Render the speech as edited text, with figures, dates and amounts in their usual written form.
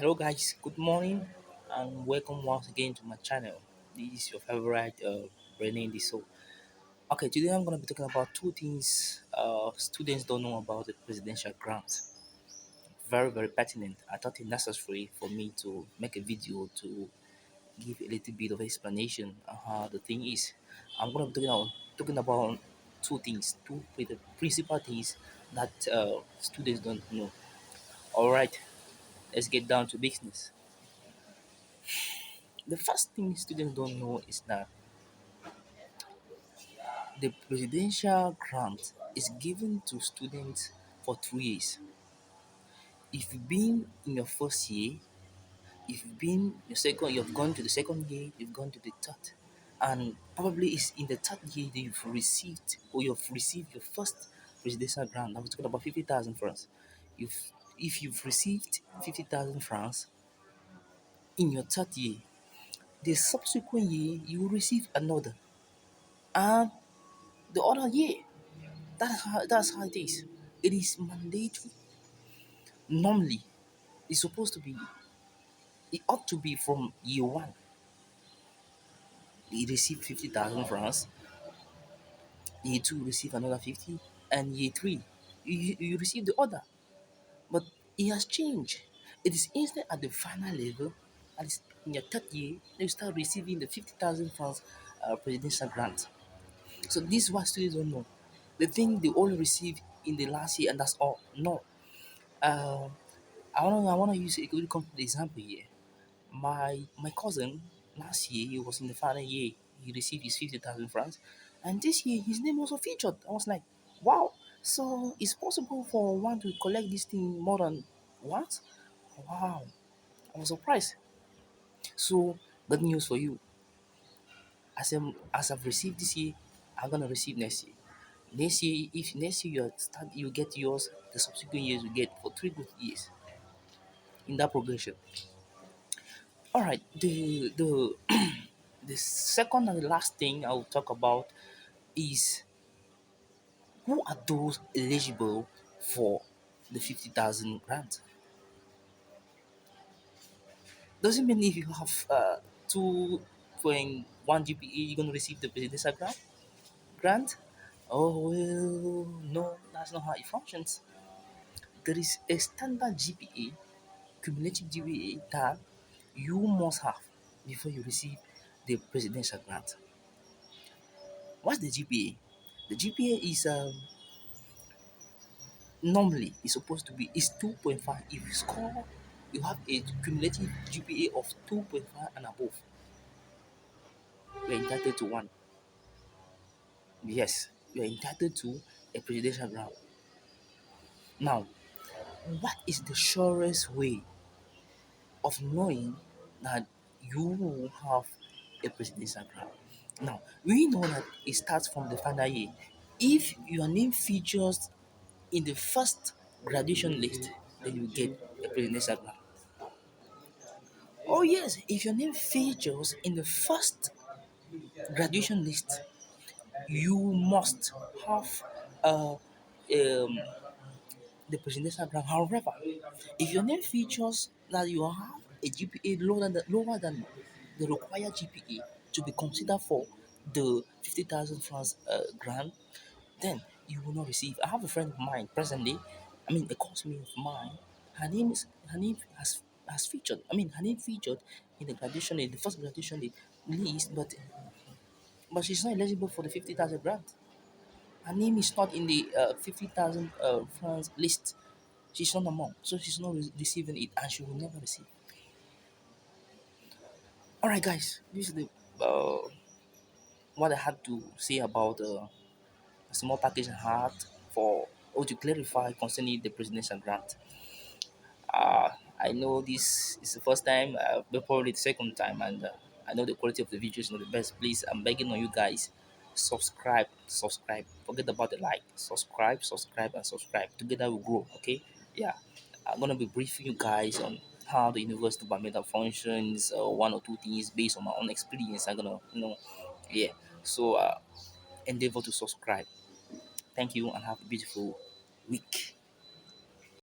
Hello guys, good morning and welcome once again to my channel. This is your favorite Rene in the show. Okay, today I'm gonna be talking about two things students don't know about the presidential grant. Very pertinent. I thought it necessary for me to make a video to give a little bit of explanation on how the thing is. I'm gonna be talking about two things, two principal things that students don't know. All right, let's get down to business. The first thing students don't know is that the presidential grant is given to students for 3 years. If you've been in your first year, if you've been your second, you've gone to the second year, you've gone to the third, and probably it's in the third year that you've received your first presidential grant. I was talking about 50,000 francs. If you've received 50,000 francs in your third year, the subsequent year you will receive another, and the other year. That's how it is. It is mandatory. Normally, it's supposed to be. It ought to be from year one. You receive 50,000 francs. Year two, receive another 50, and year three, you receive the other. But it has changed. It is instead at the final level, at least in your third year, you start receiving the 50,000 francs presidential grant. So this is what students don't know. They think they only receive in the last year, and that's all. No. Uh, I wanna use a good concrete example here. My cousin last year he was in the final year. He received his 50,000 francs, and this year his name also featured. I was like, wow! So it's possible for one to collect this thing more than once? Wow! I was surprised. So good news for you. As I've received this year, I'm gonna receive next year. Next year, if next year you get yours, the subsequent years you get for 3 good years in that progression. All right, the the second and the last thing I will talk about is who are those eligible for the 50,000 grant. Doesn't mean if you have 2.1 GPA, you're going to receive the presidential grant. Oh, well, no, that's not how it functions. There is a standard GPA, cumulative GPA, that you must have before you receive the presidential grant. What's the GPA? The GPA is normally it's supposed to be is 2.5. If you score, you have a cumulative GPA of 2.5 and above, you're entitled to one. Yes, you're entitled to a presidential grant. Now, what is the surest way of knowing that you will have a presidential grant? Now, we know that it starts from the final year. If your name features in the first graduation list, then you get a presidential grant. Oh yes, if your name features in the first graduation list, you must have uh, the presidential grant. However, if your name features that you have a GPA lower than the required GPA to be considered for the 50,000 francs grant, then you will not receive. I have a friend of mine presently, a classmate of mine. Her name has featured. Her name featured in the first graduation list, but she's not eligible for the 50,000 grant. Her name is not in the 50,000 francs list. She's not among, so she's not receiving it, and she will never receive. All right, guys, this is the what I had to say about a small package I had for or to clarify concerning the presidential grant. I know this is the first time, but probably the second time, and I know the quality of the video is not the best. Please, I'm begging on you guys, subscribe. Forget about the like, and subscribe. Together we grow. Okay, yeah. I'm gonna be briefing you guys on how the university barometer functions, one or two things based on my own experience. I'm gonna, yeah. So endeavor to subscribe. Thank you and have a beautiful week.